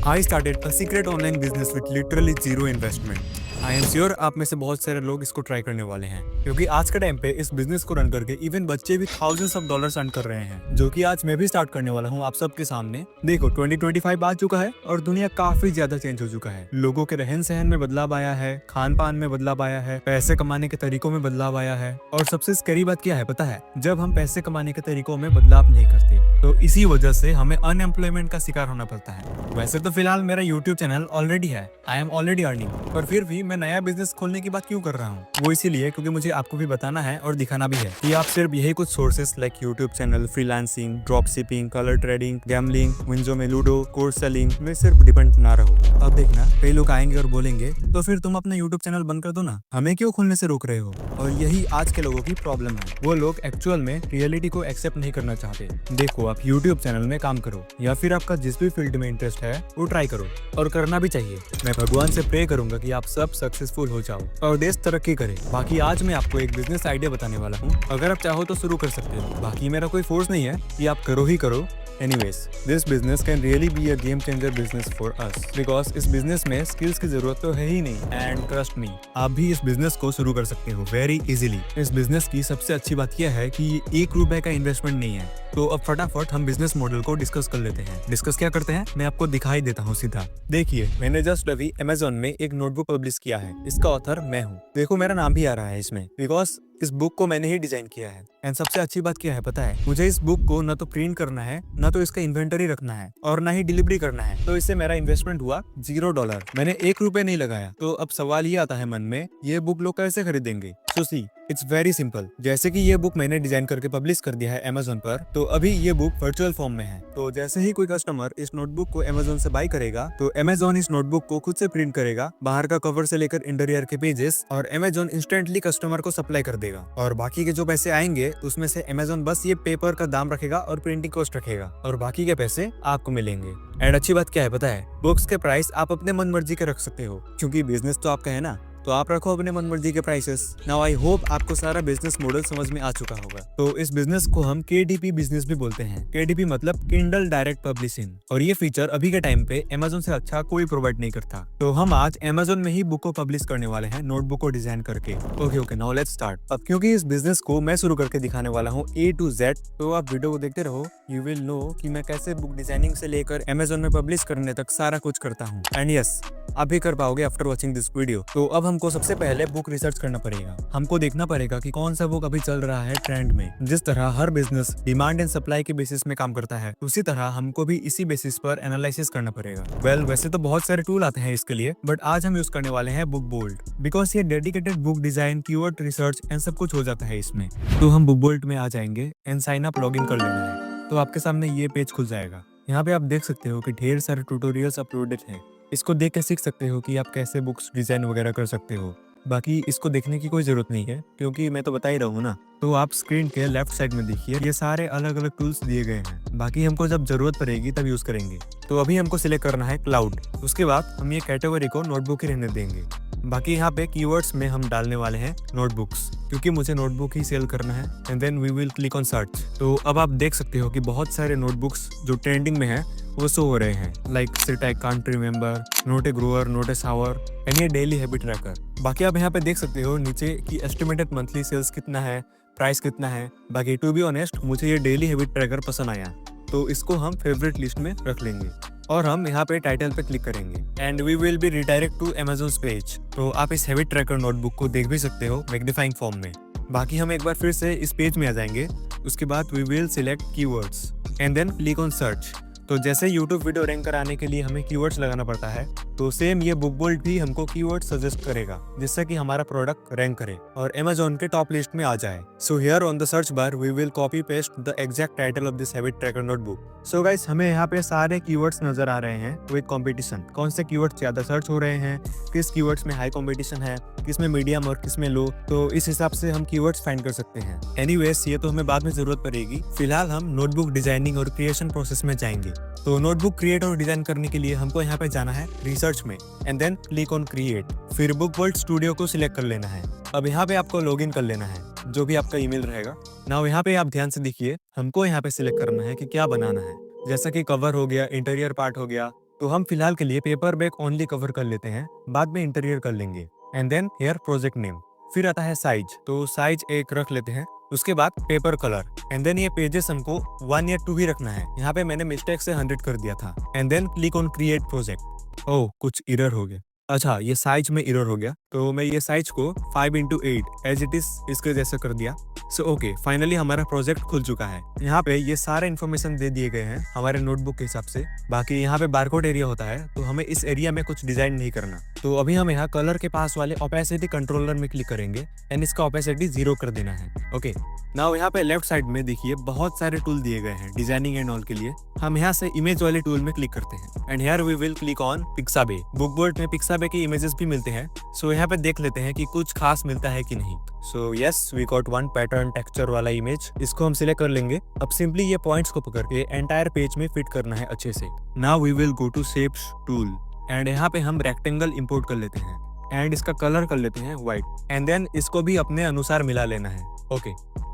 I started a secret online business with literally zero investment. I am sure आप में से बहुत सारे लोग इसको ट्राई करने वाले हैं क्योंकि आज के टाइम पे इस बिजनेस को रन करके इवन बच्चे भी थाउजेंड्स ऑफ डॉलर्स अर्न कर रहे हैं, जो कि आज मैं भी स्टार्ट करने वाला हूँ आप सबके सामने। देखो 2025 आ चुका है और दुनिया काफी ज्यादा चेंज हो चुका है। लोगों के रहन सहन में बदलाव आया है, खान पान में बदलाव आया है, पैसे कमाने के तरीकों में बदलाव आया है। और सबसे स्कैरी बात क्या है पता है? जब हम पैसे कमाने के तरीकों में बदलाव नहीं करते तो इसी वजह से हमें अनएम्प्लॉयमेंट का शिकार होना पड़ता है। वैसे तो फिलहाल मेरा यूट्यूब चैनल ऑलरेडी है, आई एम ऑलरेडी अर्निंग, पर फिर भी मैं नया बिजनेस खोलने की बात क्यों कर रहा हूँ? वो इसीलिए क्योंकि मुझे आपको भी बताना है और दिखाना भी है कि आप सिर्फ यही कुछ sources like YouTube channel, freelancing, drop shipping, colour trading, gambling, WinZO में लूडो, कोर्स सेलिंग में सिर्फ डिपेंड ना रहो। अब देखना कई लोग आएंगे और बोलेंगे तो फिर तुम अपना यूट्यूब चैनल बंद कर दो ना, हमें क्यों खोलने से रोक रहे हो? और यही आज के लोगों की प्रॉब्लम है। वो लोग एक्चुअल में रियलिटी को एक्सेप्ट नहीं करना चाहते। देखो आप यूट्यूब चैनल में काम करो या फिर आपका जिस भी फील्ड में इंटरेस्ट है वो ट्राई करो, और करना भी चाहिए। मैं भगवान से प्रे करूंगा कि आप सब सक्सेसफुल हो जाओ और देश तरक्की करे। बाकी आज मैं आपको एक बिजनेस आइडिया बताने वाला हूँ, अगर आप चाहो तो शुरू कर सकते हो। बाकी मेरा कोई फोर्स नहीं है कि आप करो ही करो। Anyways, this business can really be a game changer business for us because इस बिजनेस में स्किल्स की जरूरत तो है ही नहीं। एंड ट्रस्ट मी, आप भी इस बिजनेस को शुरू कर सकते हो वेरी इजीली। इस बिजनेस की सबसे अच्छी बात यह है कि ये 1 रुपए का इन्वेस्टमेंट नहीं है। तो अब फटाफट हम बिजनेस मॉडल को डिस्कस कर लेते हैं। डिस्कस क्या करते हैं मैं आपको दिखाई देता हूँ सीधा। देखिए मैंने जस्ट अभी अमेजोन में एक नोटबुक पब्लिश किया है, इसका ऑथर मैं हूँ। देखो मेरा नाम भी आ रहा है इसमें बिकॉज इस बुक को मैंने ही डिजाइन किया है। एंड सबसे अच्छी बात क्या है पता है? मुझे इस बुक को न तो प्रिंट करना है, न तो इसका इन्वेंटरी रखना है, और न ही डिलीवरी करना है। तो इससे मेरा इन्वेस्टमेंट हुआ $0। मैंने 1 रुपए नहीं लगाया। तो अब सवाल ये आता है मन में, ये बुक लोग कैसे खरीदेंगे? सो सी, इट्स वेरी सिंपल। जैसे कि ये बुक मैंने डिजाइन करके पब्लिश कर दिया है अमेजोन पर, तो अभी ये बुक वर्चुअल फॉर्म में है। तो जैसे ही कोई कस्टमर इस नोटबुक को अमेजोन से बाय करेगा तो अमेजोन इस नोटबुक को खुद से प्रिंट करेगा, बाहर का कवर से लेकर इंटीरियर के पेजेस, और अमेजोन इंस्टेंटली कस्टमर को सप्लाई कर देगा। और बाकी के जो पैसे आएंगे उसमें से अमेजोन बस ये पेपर का दाम रखेगा और प्रिंटिंग कॉस्ट रखेगा, और बाकी के पैसे आपको मिलेंगे। एंड अच्छी बात क्या है पता है? बुक्स के प्राइस आप अपने मन मर्जी के रख सकते हो, क्योंकि बिजनेस तो आपका है ना, तो आप रखो अपने मन मर्जी के प्राइसेस। नाउ आई होप आपको सारा बिजनेस मॉडल समझ में आ चुका होगा। तो इस बिजनेस को हम KDP बिजनेस भी बोलते हैं। KDP मतलब किंडल डायरेक्ट पब्लिशिंग, और ये फीचर अभी के टाइम पे अमेजोन से अच्छा कोई प्रोवाइड नहीं करता। तो हम आज अमेजोन में ही बुक को पब्लिश करने वाले हैं, नोटबुक को डिजाइन करके। Okay now let's start. अब क्योंकि इस बिजनेस को मैं शुरू करके दिखाने वाला हूँ A to Z, तो आप वीडियो को देखते रहो। यू विल नो कि मैं कैसे बुक डिजाइनिंग से लेकर अमेजोन में पब्लिश करने तक सारा कुछ करता हूँ। एंड यस, आप भी कर पाओगे आफ्टर वॉचिंग दिस वीडियो। तो अब हमको सबसे पहले बुक रिसर्च करना पड़ेगा। हमको देखना पड़ेगा कि कौन सा बुक अभी चल रहा है ट्रेंड में। जिस तरह हर बिजनेस डिमांड एंड सप्लाई के बेसिस में काम करता है, उसी तरह हमको भी इसी बेसिस पर एनालिसिस करना पड़ेगा। वैसे तो बहुत सारे टूल आते हैं इसके लिए, बट आज हम यूज करने वाले हैं बुक बोल्ट, बिकॉज ये dedicated book design, keyword research and सब कुछ हो जाता है इसमें। तो हम बुक बोल्ट में आ जाएंगे and sign up log in कर लेना है। तो आपके सामने ये पेज खुल जाएगा। यहाँ पे आप देख सकते हो कि ढेर सारे ट्यूटोरियल्स अपलोडेड हैं। इसको देख के सीख सकते हो कि आप कैसे बुक्स डिजाइन वगैरह कर सकते हो। बाकी इसको देखने की कोई जरूरत नहीं है क्योंकि मैं तो बता ही रहा हूँ ना। तो आप स्क्रीन के लेफ्ट साइड में देखिए, ये सारे अलग अलग टूल्स दिए गए हैं। बाकी हमको जब जरूरत पड़ेगी तब यूज करेंगे। तो अभी हमको सिलेक्ट करना है क्लाउड। उसके बाद हम ये कैटेगरी को नोटबुक ही रहने देंगे। बाकी यहाँ पे कीवर्ड्स में हम डालने वाले हैं नोटबुक्स, क्योंकि मुझे नोटबुक ही सेल करना है। And then we will click on search. तो अब आप देख सकते हो कि बहुत सारे नोटबुक्स जो ट्रेंडिंग में है वो शो हो रहे हैं, like sit I can't remember, not a grower, not a sower, and ये डेली हैबिट ट्रैकर। बाकी आप यहाँ पे देख सकते हो नीचे कि एस्टिमेटेड मंथली सेल्स कितना है, प्राइस कितना है। बाकी टू बी ऑनेस्ट मुझे ये डेली हैबिट ट्रैकर पसंद आया, तो इसको हम फेवरेट लिस्ट में रख लेंगे। और हम यहाँ पे टाइटल पे क्लिक करेंगे and we will be redirect to Amazon page. तो आप इस हैबिट ट्रैकर नोटबुक को देख भी सकते हो मैग्नीफाइंग फॉर्म में। बाकी हम एक बार फिर से इस पेज में आ जाएंगे। उसके बाद we will select keywords and then click on search. तो जैसे YouTube वीडियो रैंक कराने के लिए हमें कीवर्ड्स लगाना पड़ता है, तो सेम ये बुक बोल्ट भी हमको कीवर्ड सजेस्ट करेगा, जिससे कि हमारा प्रोडक्ट रैंक करे और अमेजोन के टॉप लिस्ट में आ जाए। So here on the search bar we will copy paste the exact title of this habit tracker notebook. So guys, हमें यहाँ पे सारे कीवर्ड्स नजर आ रहे हैं विद कंपटीशन। कौन से कीवर्ड्स ज्यादा सर्च हो रहे हैं, किस कीवर्ड्स में हाई कंपटीशन है, किस में मीडियम और किस में लो। तो इस हिसाब से हम कीवर्ड्स फाइंड कर सकते हैं। एनीवेज, ये तो हमें बाद में जरूरत पड़ेगी। फिलहाल हम नोटबुक डिजाइनिंग और क्रिएशन प्रोसेस में जाएंगे। तो नोटबुक क्रिएट और डिजाइन करने के लिए हमको यहाँ पे जाना है रिसर्च में and then click on create. फिर बुक बोल्ट स्टूडियो को सिलेक्ट कर लेना है। अब यहाँ पे आपको लॉगिन कर लेना है, जो भी आपका ईमेल रहेगा। नाउ यहाँ पे आप ध्यान से देखिए, हमको यहाँ पे सिलेक्ट करना है कि क्या बनाना है। जैसा कि कवर हो गया, इंटीरियर पार्ट हो गया, तो हम फिलहाल के लिए पेपर बैग ओनली कवर कर लेते हैं, बाद में इंटीरियर कर लेंगे। And then here project name, फिर आता है साइज, तो साइज एक रख लेते हैं। उसके बाद पेपर कलर, एंड देन ये पेजेस हमको 1 या 2 ही रखना है। यहाँ पे मैंने मिस्टेक से 100 कर दिया था। And then click on create project. Oh, कुछ एरर हो गया। अच्छा, ये साइज में एरर हो गया, तो मैं ये साइज को 5x8 एज इट इज इसके जैसा कर दिया। सो ओके, फाइनली हमारा प्रोजेक्ट खुल चुका है। यहाँ पे ये सारे इन्फॉर्मेशन दे दिए गए हैं हमारे नोटबुक के हिसाब से। बाकी यहाँ पे बारकोड एरिया होता है, तो हमें इस एरिया में कुछ डिजाइन नहीं करना। तो अभी हम यहाँ कलर के पास वाले ओपेसिटी कंट्रोलर में क्लिक करेंगे एंड इसका ओपेसिटी 0 कर देना है। ओके, नाउ यहाँ पे लेफ्ट साइड में देखिए बहुत सारे टूल दिए गए हैं डिजाइनिंग एंड ऑल के लिए। हम यहाँ से इमेज वाले टूल में क्लिक करते हैं and here we will click on Pixabay. Book bolt में पिक्साबे के इमेजेस भी मिलते हैं, सो यहाँ पे देख लेते हैं कि कुछ खास मिलता है कि नहीं। So yes, we got one pattern texture वाला इमेज, इसको हम सिलेक्ट कर लेंगे। अब सिंपली ये पॉइंट्स को पकड़ के एंटायर पेज में फिट करना है अच्छे से। Now we will go to shapes tool and यहाँ पे हम रेक्टेंगल इंपोर्ट कर लेते हैं एंड इसका कलर कर लेते हैं व्हाइट एंड देन इसको भी अपने अनुसार मिला लेना है। Okay,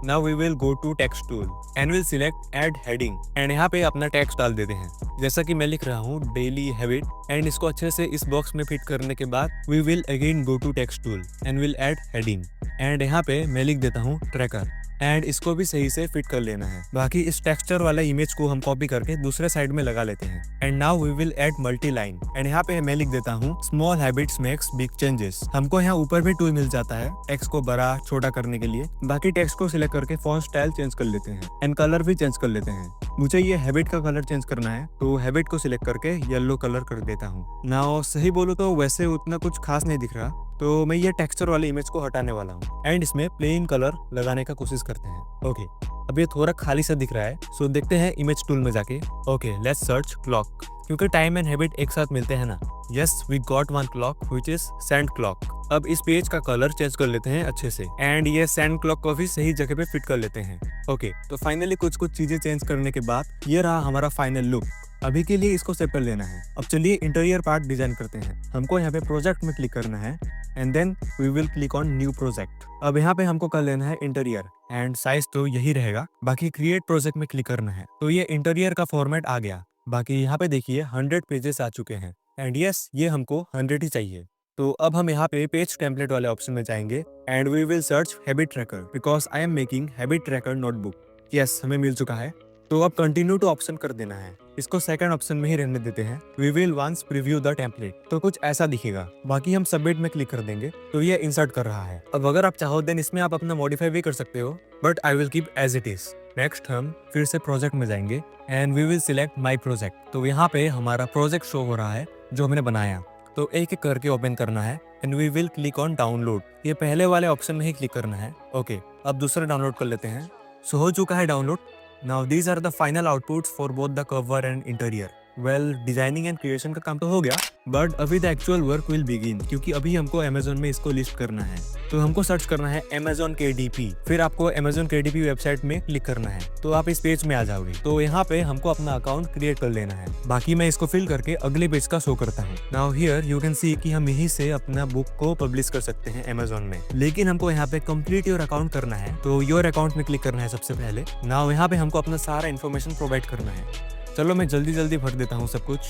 now we will go to text tool and will select add heading and यहाँ पे अपना टेक्स्ट डाल देते हैं। जैसा कि मैं लिख रहा हूँ डेली हैबिट, एंड इसको अच्छे से इस बॉक्स में फिट करने के बाद we will again go to text tool and will add heading and यहाँ पे मैं लिख देता हूँ ट्रैकर एंड इसको भी सही से फिट कर लेना है। बाकी इस टेक्सचर वाला इमेज को हम कॉपी करके दूसरे साइड में लगा लेते हैं and now we will add multi line and यहाँ पे मैं लिख देता हूँ small habits makes big changes. हमको यहाँ ऊपर भी टूल मिल जाता है टेक्स्ट को बड़ा छोटा करने के लिए। बाकी टेक्स्ट को सिलेक्ट करके फॉन्ट स्टाइल चेंज कर लेते हैं एंड कलर भी चेंज कर लेते हैं। मुझे ये हैबिट का कलर चेंज करना है, तो हैबिट को सिलेक्ट करके येलो कलर कर देता हूँ। नाउ सही बोलूँ तो वैसे उतना कुछ खास नहीं दिख रहा, तो मैं ये टेक्सचर वाले इमेज को हटाने वाला हूँ एंड इसमें प्लेन कलर लगाने का कोशिश करते हैं। ओके, अब ये थोड़ा खाली सा दिख रहा है, सो देखते हैं इमेज टूल में जाके। ओके, लेट्स सर्च क्लॉक, क्योंकि टाइम एंड हैबिट एक साथ मिलते हैं ना। Yes, we got one clock which is sand clock. अब इस पेज का कलर चेंज कर लेते हैं अच्छे से एंड ये सैंड क्लॉक को भी सही जगह पे फिट कर लेते हैं। ओके, तो फाइनली कुछ चीजें चेंज करने के बाद ये रहा हमारा फाइनल लुक। अभी के लिए इसको सेव कर लेना है। अब चलिए इंटीरियर पार्ट डिजाइन करते हैं। हमको यहाँ पे प्रोजेक्ट में क्लिक करना है and then we will click on new project. अब यहाँ पे हमको कर लेना है इंटीरियर एंड साइज तो यही रहेगा। बाकी क्रिएट प्रोजेक्ट में क्लिक करना है, तो ये इंटीरियर का फॉर्मेट आ गया। बाकी यहाँ पे देखिए 100 पेजेस आ चुके हैं एंड यस, ये हमको 100 ही चाहिए। तो अब हम यहाँ पे पेज टेम्पलेट वाले ऑप्शन में जाएंगे and we will search habit tracker because I am making habit tracker notebook. Yes, हमें मिल चुका है। तो अब कंटिन्यू टू ऑप्शन कर देना है, इसको सेकंड ऑप्शन में ही रहने देते हैं। We will once preview the template, तो कुछ ऐसा दिखेगा। बाकी हम सबमिट में क्लिक कर देंगे, तो ये इंसर्ट कर रहा है। अब अगर आप चाहो देन इसमें आप अपना मॉडिफाई भी कर सकते हो, but I will keep as it is. Next हम फिर से प्रोजेक्ट में जाएंगे and we will select my project. तो यहाँ पे हमारा प्रोजेक्ट शो हो रहा है जो हमने बनाया, तो एक एक करके ओपन करना है and we will click on download. ये पहले वाले ऑप्शन में ही क्लिक करना है। ओके, अब दूसरा डाउनलोड कर लेते हैं। सो हो चुका है download. Now these are the final outputs for both the cover and interior. Well, designing and creation का काम तो हो गया, बट अभी the actual work will begin, क्योंकि अभी हमको अमेजोन में इसको लिस्ट करना है। तो हमको सर्च करना है Amazon KDP, फिर आपको Amazon KDP वेबसाइट में क्लिक करना है, तो आप इस पेज में आ जाओगे। तो यहाँ पे हमको अपना अकाउंट क्रिएट कर लेना है। बाकी मैं इसको फिल करके अगले पेज का शो करता हूँ। Now here you can see कि हम यहीं से अपना बुक को पब्लिश कर सकते हैं Amazon में, लेकिन हमको यहाँ पे कंप्लीट योर अकाउंट करना है, तो योर अकाउंट में क्लिक करना है सबसे पहले। नाउ यहाँ पे हमको अपना सारा इन्फॉर्मेशन प्रोवाइड करना है। चलो मैं जल्दी भर देता हूँ सब कुछ।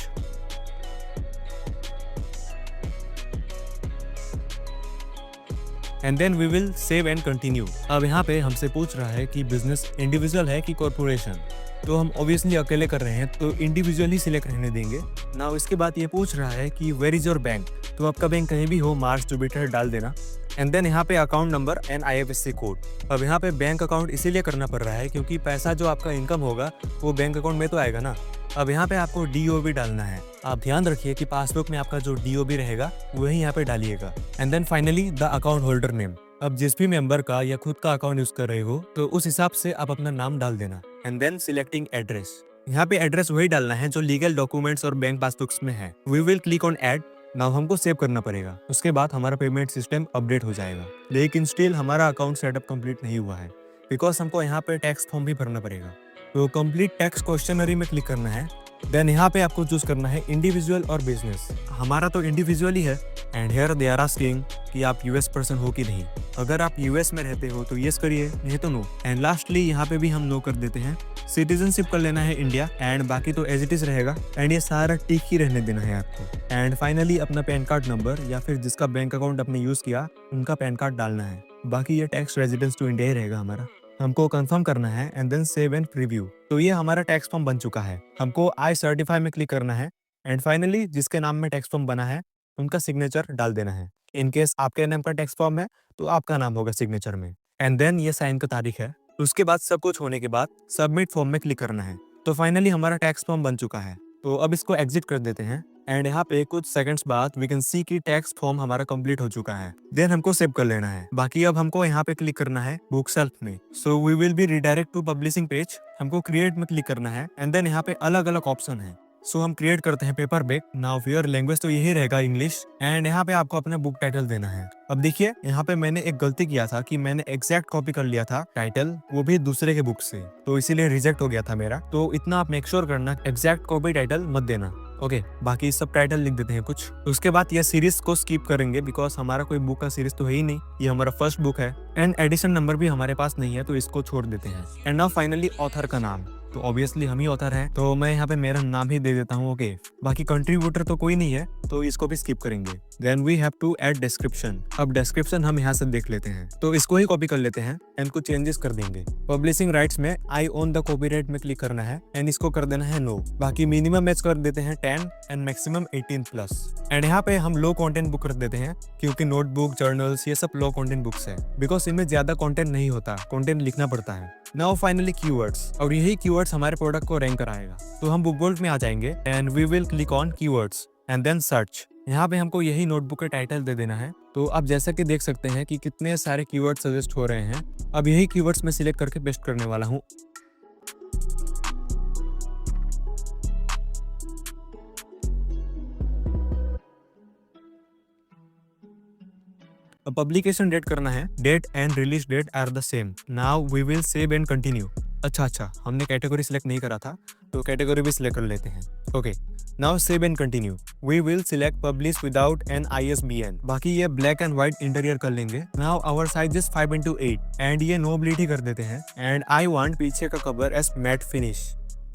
And then we will save and continue. अब यहाँ पे हमसे पूछ रहा है कि बिजनेस इंडिविजुअल है कि कॉर्पोरेशन, तो हम ऑब्वियसली अकेले कर रहे हैं, तो इंडिविजुअली सिलेक्ट रहने देंगे। नाउ इसके बाद ये पूछ रहा है कि वेयर इज योर बैंक, तो आपका बैंक कहीं भी हो, मार्च जुपिटर डाल देना। एंड देन यहाँ पे account number and IFSC code. अब यहाँ पे बैंक अकाउंट इसीलिए करना पड़ रहा है क्योंकि पैसा जो आपका इनकम होगा वो बैंक अकाउंट में तो आएगा ना। अब यहाँ पे आपको DOB डालना है। आप ध्यान रखिए कि पासबुक में आपका जो DOB रहेगा वही यहाँ पे डालिएगा। And then finally the account holder name. अब जिस भी मेंबर का या खुद का अकाउंट यूज कर रहे हो तो उस हिसाब से आप अपना नाम डाल देना। And then selecting address. यहाँ पे एड्रेस वही डालना है जो लीगल डॉक्यूमेंट्स और बैंक पासबुक्स में है। We will click on add. Now हमको सेव करना पड़ेगा, उसके बाद हमारा पेमेंट सिस्टम अपडेट हो जाएगा। लेकिन स्टिल हमारा अकाउंट सेटअप कंप्लीट नहीं हुआ है बिकॉज हमको यहाँ पे टैक्स फॉर्म भी भरना पड़ेगा। तो कंप्लीट टैक्स क्वेश्चनरी में क्लिक करना है। देन यहाँ पे आपको चूज करना है इंडिविजुअल और बिजनेस। हमारा तो इंडिविजुअल ही है and here they are asking कि आप US पर्सन हो कि नहीं। अगर आप US में रहते हो तो यस करिए, नहीं तो नो। एंड लास्टली यहाँ पे भी हम नो कर देते हैं। सिटीजनशिप कर लेना है इंडिया, एंड बाकी तो एज इट इज रहेगा, एंड ये सारा टिक ही रहने देना है आपको। एंड फाइनली अपना पैन कार्ड नंबर या फिर जिसका बैंक अकाउंट आपने यूज किया उनका पैन कार्ड डालना है। बाकी ये टैक्स रेजिडेंस टू इंडिया ही रहेगा हमारा। हमको कंफर्म करना है and then save and preview. तो ये हमारा टैक्स फॉर्म बन चुका है। हमको आई सर्टिफाई में क्लिक करना है एंड फाइनली जिसके नाम में टैक्स फॉर्म बना है उनका सिग्नेचर डाल देना है। इन केस आपके नाम का टैक्स फॉर्म है तो आपका नाम होगा सिग्नेचर में, एंड देन ये साइन का तारीख है। उसके बाद सब कुछ होने के बाद सबमिट फॉर्म में क्लिक करना है। तो फाइनली हमारा टैक्स फॉर्म बन चुका है। तो अब इसको एग्जिट कर देते हैं एंड यहाँ पे कुछ सेकंड्स बाद वी कैन सी कि टैक्स फॉर्म हमारा कंप्लीट हो चुका है। देन हमको सेव कर लेना है। बाकी अब हमको यहाँ पे क्लिक करना है बुक सेल्फ में। So we will be redirect to publishing page. हमको क्रिएट में क्लिक करना है एंड देन यहाँ पे अलग अलग ऑप्शन है। सो हम क्रिएट करते हैं paper back. Now fear language तो यही रहेगा इंग्लिश, एंड यहाँ पे आपको अपना बुक टाइटल देना है। अब देखिए यहाँ पे मैंने एक गलती किया था कि मैंने एग्जैक्ट कॉपी कर लिया था टाइटल, वो भी दूसरे के बुक से, तो इसीलिए रिजेक्ट हो गया था मेरा। तो इतना आप मेक श्योर करना एग्जैक्ट कॉपी टाइटल मत देना। ओके, बाकी सब टाइटल लिख देते हैं कुछ। उसके बाद ये सीरीज को स्किप करेंगे बिकॉज हमारा कोई बुक का सीरीज तो है ही नहीं, ये हमारा फर्स्ट बुक है एंड एडिशन नंबर भी हमारे पास नहीं है, तो इसको छोड़ देते हैं। एंड नाउ फाइनली ऑथर का नाम, तो ऑब्वियसली हम ही ऑथर हैं, तो मैं यहाँ पे मेरा नाम ही दे देता हूँ। ओके, बाकी कंट्रीब्यूटर तो कोई नहीं है तो इसको भी स्किप करेंगे। Then we have to add description. अब डिस्क्रिप्शन हम यहाँ से देख लेते हैं, तो इसको ही कॉपी कर लेते हैं एंड कुछ चेंजेस कर देंगे। पब्लिशिंग राइट्स में आई ओन द कॉपीराइट में क्लिक करना है एंड इसको कर देना है नो। बाकी मिनिमम एज कर देते हैं 10 एंड मैक्सिमम 18+। एंड यहाँ पे हम लो कंटेंट बुक कर देते हैं क्योंकि नोटबुक, जर्नल्स ये सब लो कंटेंट बुक्स है, बिकॉज इनमें ज्यादा कंटेंट नहीं होता, कंटेंट लिखना पड़ता है। नाउ फाइनली कीवर्ड्स, और यही कीवर्ड्स हमारे प्रोडक्ट को रैंक कराएगा। तो हम बुक बोल्ट में आ जाएंगे and we will click on keywords and then search. यहाँ पे हमको यही नोटबुक का टाइटल दे देना है। तो आप जैसा कि देख सकते हैं कि कितने सारे कीवर्ड सजेस्ट हो रहे हैं। अब यही कीवर्ड्स मैं सिलेक्ट करके पेस्ट करने वाला हूँ। पब्लिकेशन डेट करना है, date and release date are the same. Now we will save and continue. अच्छा, हमने कैटेगरी सिलेक्ट नहीं करा था तो कैटेगरी भी सिलेक्ट कर लेते हैं। Okay, now save and continue. We will select publish without an ISBN। बाकी ये ब्लैक एंड व्हाइट इंटीरियर कर लेंगे। Now our size is 5:8 and ये नो ब्लीड ही कर देते हैं एंड आई वांट पीछे का cover as matte finish.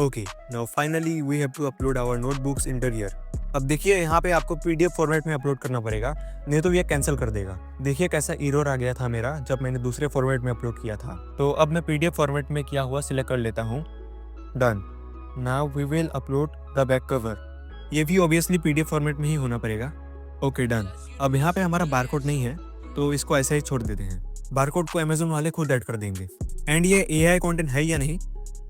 Okay, now finally we have to upload our notebooks interior. अब देखिए यहाँ पे आपको PDF फॉर्मेट में अपलोड करना पड़ेगा, नहीं तो ये कैंसिल कर देगा। देखिए कैसा एरर आ गया था मेरा जब मैंने दूसरे फॉर्मेट में अपलोड किया था। तो अब मैं PDF फॉर्मेट में किया हुआ सिलेक्ट कर लेता हूँ। Done. Now we will upload the back cover. ये भी ऑब्वियसली PDF फॉर्मेट में ही होना पड़ेगा। Okay, done. अब यहाँ पे हमारा बारकोड नहीं है तो इसको ऐसे ही छोड़ देते हैं। बारकोड को अमेजोन वाले खुद ऐड कर देंगे। एंड ये AI कंटेंट है या नहीं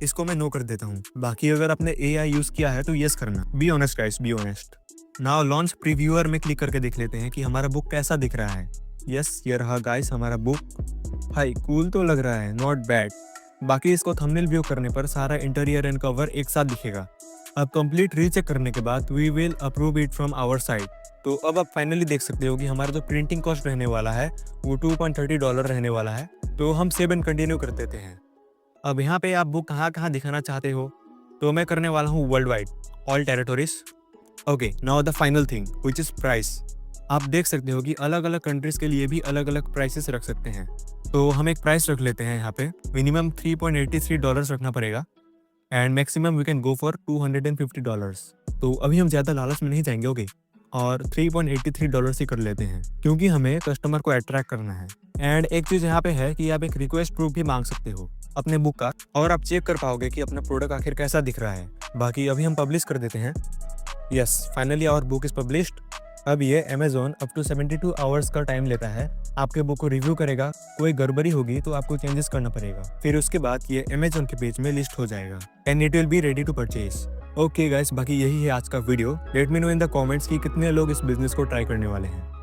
इसको मैं नो कर देता हूँ। बाकी अगर आपने AI यूज किया है तो यस करना। Be honest guys, be honest. Now launch previewer में क्लिक करके देख लेते हैं कि हमारा बुक कैसा दिख रहा है। यस, ये रहा गाइस हमारा बुक। हाई कूल तो लग रहा है, नॉट बैड। बाकी इसको थंबनेल व्यू करने पर सारा इंटीरियर एंड कवर एक साथ दिखेगा। अब कंप्लीट रीचेक करने के बाद we will approve it from our side. तो अब आप फाइनली देख सकते हो कि हमारा जो प्रिंटिंग कॉस्ट रहने वाला है वो $2.30 रहने वाला है। तो हम सेव एंड कंटिन्यू कर देते हैं। अब यहाँ पे आप बुक कहाँ कहाँ दिखाना चाहते हो तो मैं करने वाला हूँ world wide, all territories. Okay, now the final thing which is price. आप देख सकते हो कि अलग अलग कंट्रीज के लिए भी अलग अलग प्राइसेस रख सकते हैं। तो हम एक प्राइस रख लेते हैं। यहाँ पे मिनिमम $3.83 रखना पड़ेगा and maximum we can go for $250। तो अभी हम ज़्यादा लालच में नहीं जाएंगे। ओके, और $3.83 ही कर लेते हैं क्योंकि हमें कस्टमर को अट्रैक्ट करना है। एंड एक चीज़ यहाँ पे है कि आप एक रिक्वेस्ट प्रूफ भी मांग सकते हो अपने बुक का, और आप चेक कर पाओगे कि अपना प्रोडक्ट आखिर कैसा दिख रहा है। बाकी अभी हम पब्लिश कर देते हैं। Yes, finally our book is published. अब ये अमेजोन अप टू 72 आवर्स का टाइम लेता है, आपके बुक को रिव्यू करेगा। कोई गड़बड़ी होगी तो आपको चेंजेस करना पड़ेगा, फिर उसके बाद ये अमेजोन के पेज में लिस्ट हो जाएगा and it will be ready to purchase. Okay guys, बाकी यही है आज का video. Let me know in the comments कि कितने लोग इस बिजनेस को ट्राई करने वाले हैं।